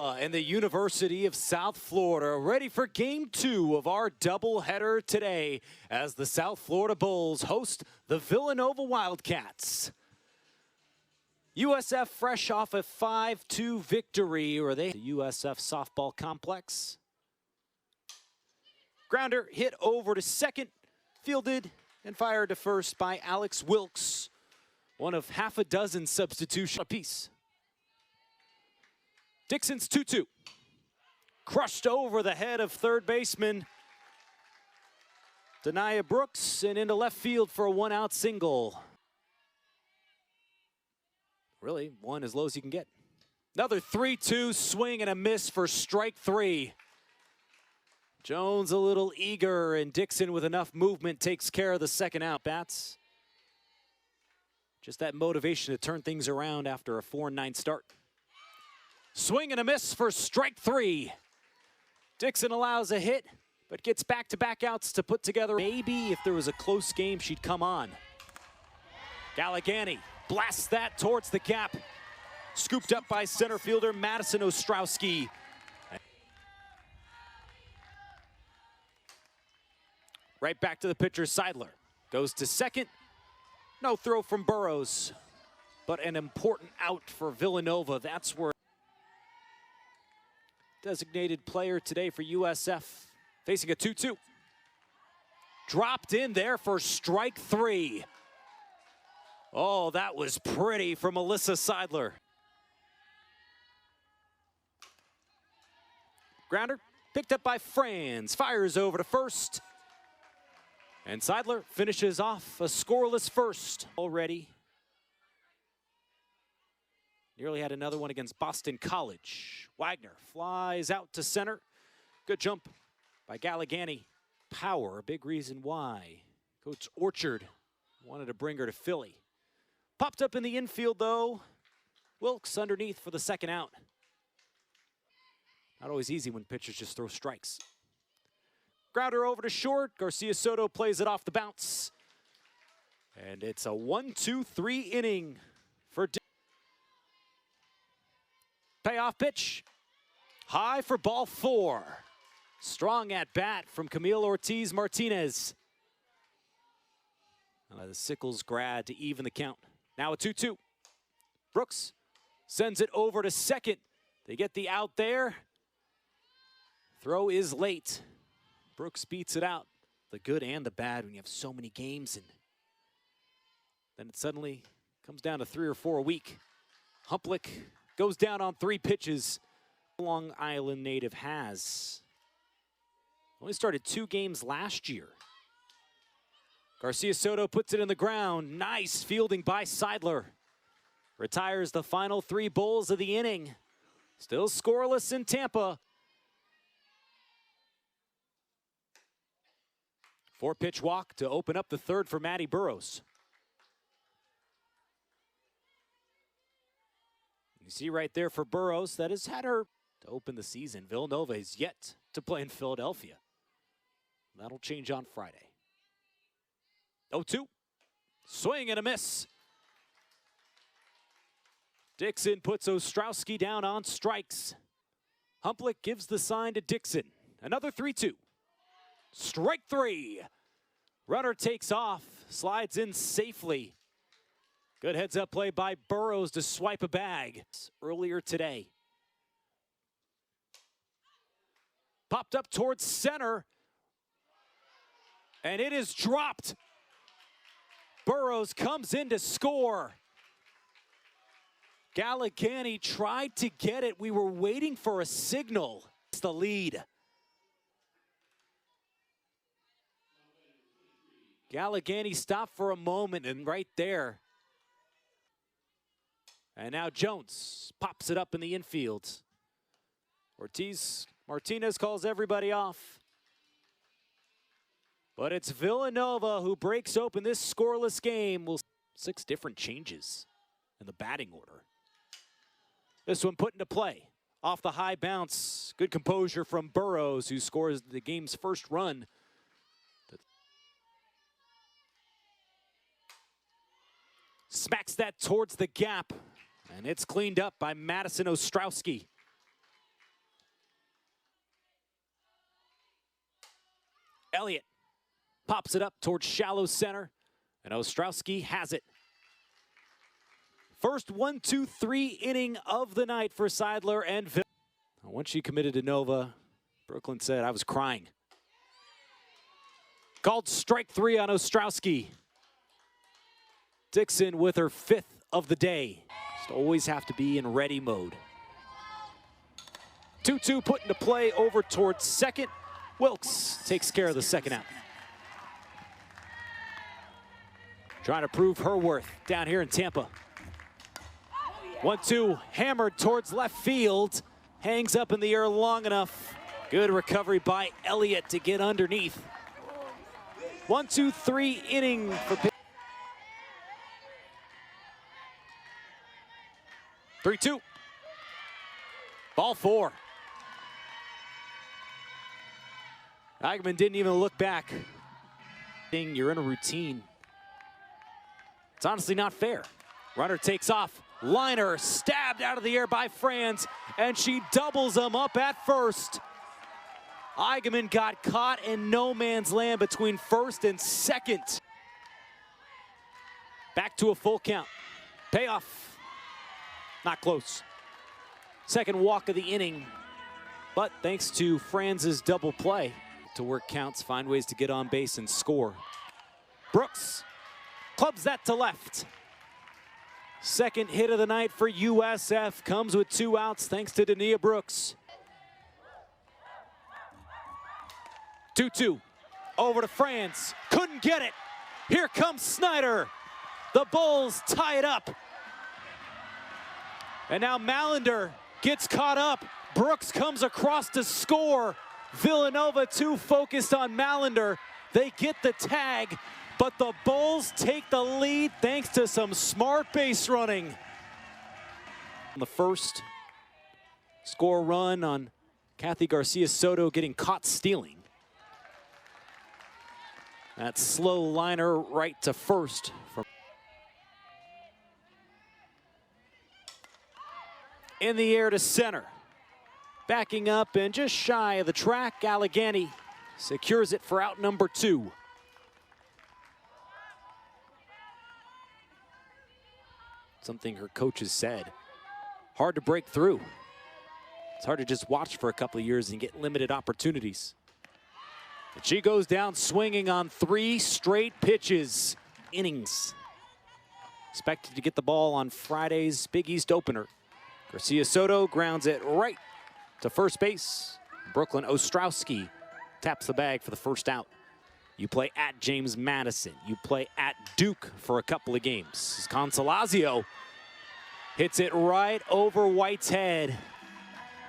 And the University of South Florida ready for game 2 of our doubleheader today as the South Florida Bulls host the Villanova Wildcats. USF fresh off a 5-2 victory, or the USF softball complex. Grounder hit over to second, fielded and fired to first by Alex Wilkes. One of half a dozen substitutions apiece. Dixon's 2-2. Crushed over the head of third baseman Dania Brooks and into left field for a one-out single. Really, one as low as you can get. Another 3-2 swing and a miss for strike 3. Jones a little eager, and Dixon with enough movement takes care of the second out. Bats. Just that motivation to turn things around after a 4-9 start. Swing and a miss for strike 3. Dixon allows a hit, but gets back-to-back outs to put together. Maybe if there was a close game, she'd come on. Gallegani blasts that towards the gap. Scooped up by center fielder Madison Ostrowski. Right back to the pitcher, Seidler. Goes to second. No throw from Burrows, but an important out for Villanova. That's where designated player today for USF, facing a 2-2. Dropped in there for strike 3. Oh, that was pretty from Alyssa Seidler. Grounder picked up by Franz, fires over to first. And Seidler finishes off a scoreless first already. Nearly had another one against Boston College. Wagner flies out to center. Good jump by Gallegani. Power, a big reason why Coach Orchard wanted to bring her to Philly. Popped up in the infield though. Wilkes underneath for the second out. Not always easy when pitchers just throw strikes. Grounder over to short. Garcia Soto plays it off the bounce. And it's a 1-2-3 inning for payoff pitch. High for ball 4. Strong at bat from Camille Ortiz Martinez. The Sickles grad to even the count. Now a 2-2. Brooks sends it over to second. They get the out there. Throw is late. Brooks beats it out. The good and the bad when you have so many games, and then it suddenly comes down to 3 or 4 a week. Humplick goes down on 3 pitches. Long Island native has only started 2 games last year. Garcia Soto puts it in the ground. Nice fielding by Seidler. Retires the final 3 Bulls of the inning. Still scoreless in Tampa. 4-pitch walk to open up the third for Maddie Burrows. You see right there for Burrows, that has had her to open the season. Villanova is yet to play in Philadelphia. That'll change on Friday. 0-2. Swing and a miss. Dixon puts Ostrowski down on strikes. Humplick gives the sign to Dixon. Another 3-2. Strike 3. Runner takes off, slides in safely. Good heads-up play by Burrows to swipe a bag earlier today. Popped up towards center, and it is dropped. Burrows comes in to score. Gallegani tried to get it. We were waiting for a signal. It's the lead. Gallegani stopped for a moment, and right there. And now Jones pops it up in the infield. Martinez calls everybody off. But it's Villanova who breaks open this scoreless game. 6 different changes in the batting order. This one put into play. Off the high bounce. Good composure from Burrows, who scores the game's first run. Smacks that towards the gap. And it's cleaned up by Madison Ostrowski. Elliott pops it up towards shallow center, and Ostrowski has it. First 1-2-3 inning of the night for Seidler and Villanova. Once she committed to Nova, Brooklyn said, "I was crying." Called strike 3 on Ostrowski. Dixon with her 5th of the day. Just always have to be in ready mode. 2-2 put into play over towards second. Wilkes takes care of the second out. Trying to prove her worth down here in Tampa. 1-2 hammered towards left field. Hangs up in the air long enough. Good recovery by Elliott to get underneath. 1-2-3 inning for pitch. 3-2. Ball 4. Eigenman didn't even look back. You're in a routine. It's honestly not fair. Runner takes off. Liner stabbed out of the air by Franz, and she doubles him up at first. Eigenman got caught in no man's land between first and second. Back to a full count. Payoff. Not close. Second walk of the inning, but thanks to Franz's double play, to work counts, find ways to get on base and score. Brooks clubs that to left. Second hit of the night for USF comes with 2 outs thanks to Dania Brooks. 2-2 over to Franz. Couldn't get it. Here comes Snyder. The Bulls tie it up. And now Mallender gets caught up. Brooks comes across to score. Villanova too focused on Mallender. They get the tag, but the Bulls take the lead thanks to some smart base running. The first score run on Kathy Garcia Soto getting caught stealing. That slow liner right to first. In the air to center. Backing up and just shy of the track, Allegheny secures it for out number 2. Something her coaches said. Hard to break through. It's hard to just watch for a couple of years and get limited opportunities. And she goes down swinging on 3 straight pitches. Innings. Expected to get the ball on Friday's Big East opener. Garcia Soto grounds it right to first base. Brooklyn Ostrowski taps the bag for the first out. You play at James Madison. You play at Duke for a couple of games. Consolazio hits it right over White's head.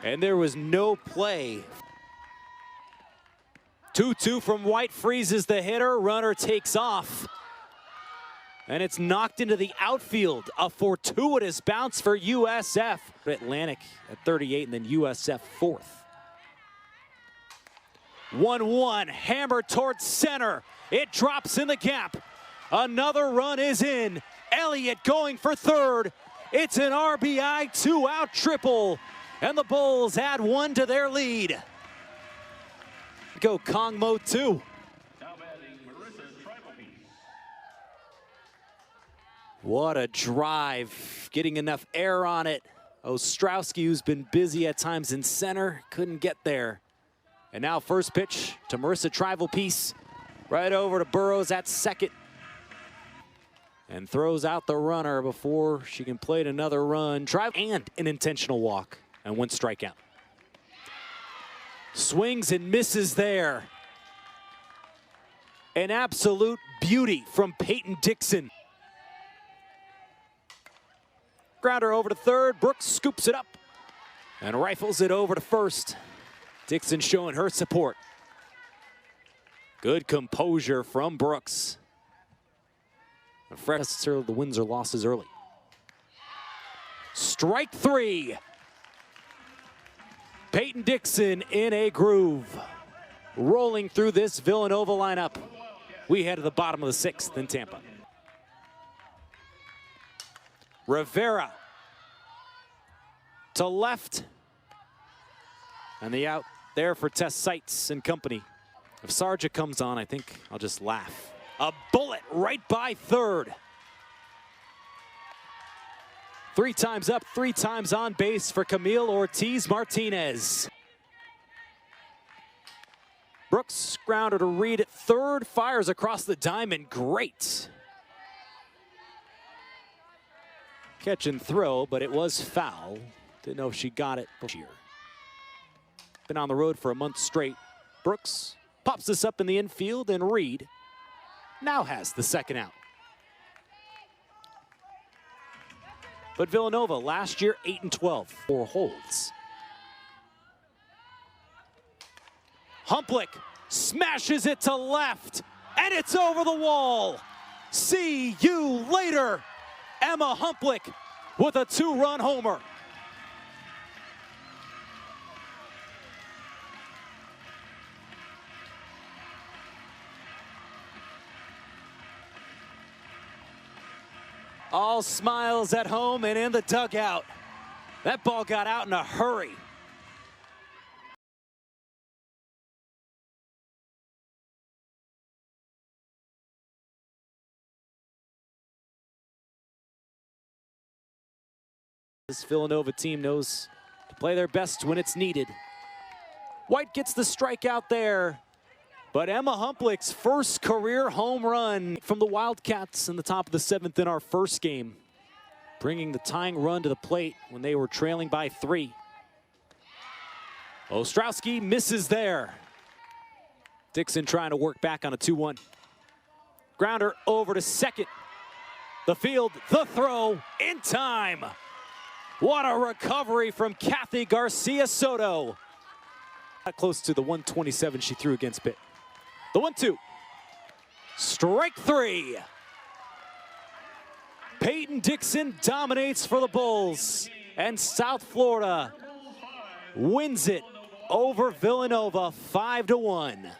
And there was no play. 2-2 from White, freezes the hitter. Runner takes off. And it's knocked into the outfield. A fortuitous bounce for USF. Atlantic at 38 and then USF 4th. 1-1, hammered towards center. It drops in the gap. Another run is in. Elliott going for third. It's an RBI 2-out triple. And the Bulls add 1 to their lead. Go Kong mode 2. What a drive, getting enough air on it. Ostrowski, who's been busy at times in center, couldn't get there. And now first pitch to Marissa Trival-Peace, right over to Burrows at second. And throws out the runner before she can plate another run. Drive and an intentional walk and 1 strikeout. Swings and misses there. An absolute beauty from Peyton Dixon. Grounder over to third. Brooks scoops it up and rifles it over to first. Dixon showing her support. Good composure from Brooks. Not necessarily the wins or losses early. Strike 3. Peyton Dixon in a groove. Rolling through this Villanova lineup. We head to the bottom of the 6th in Tampa. Rivera to left. And the out there for Tess Seitz and company. If Sarja comes on, I think I'll just laugh. A bullet right by third. 3 times up, 3 times on base for Camille Ortiz-Martinez. Brooks grounder to Reed at third, fires across the diamond, great. Catch and throw, but it was foul. Didn't know if she got it here. Been on the road for a month straight. Brooks pops this up in the infield, and Reed now has the second out. But Villanova last year 8-12, 4 holds. Humplick smashes it to left, and it's over the wall. See you later. Emma Humplick with a 2-run homer. All smiles at home and in the dugout. That ball got out in a hurry. This Villanova team knows to play their best when it's needed. White gets the strikeout there, but Emma Humplick's first career home run from the Wildcats in the top of the 7th in our first game, bringing the tying run to the plate when they were trailing by 3. Ostrowski misses there. Dixon trying to work back on a 2-1. Grounder over to second. The field, the throw, in time. What a recovery from Kathy Garcia Soto. Close to the 127 she threw against Pitt. The 1-2. Strike 3. Peyton Dixon dominates for the Bulls. And South Florida wins it over Villanova 5-1.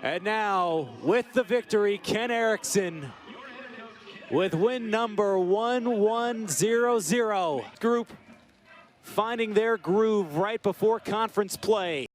And now, with the victory, Ken Erickson with win number 1100. Group finding their groove right before conference play.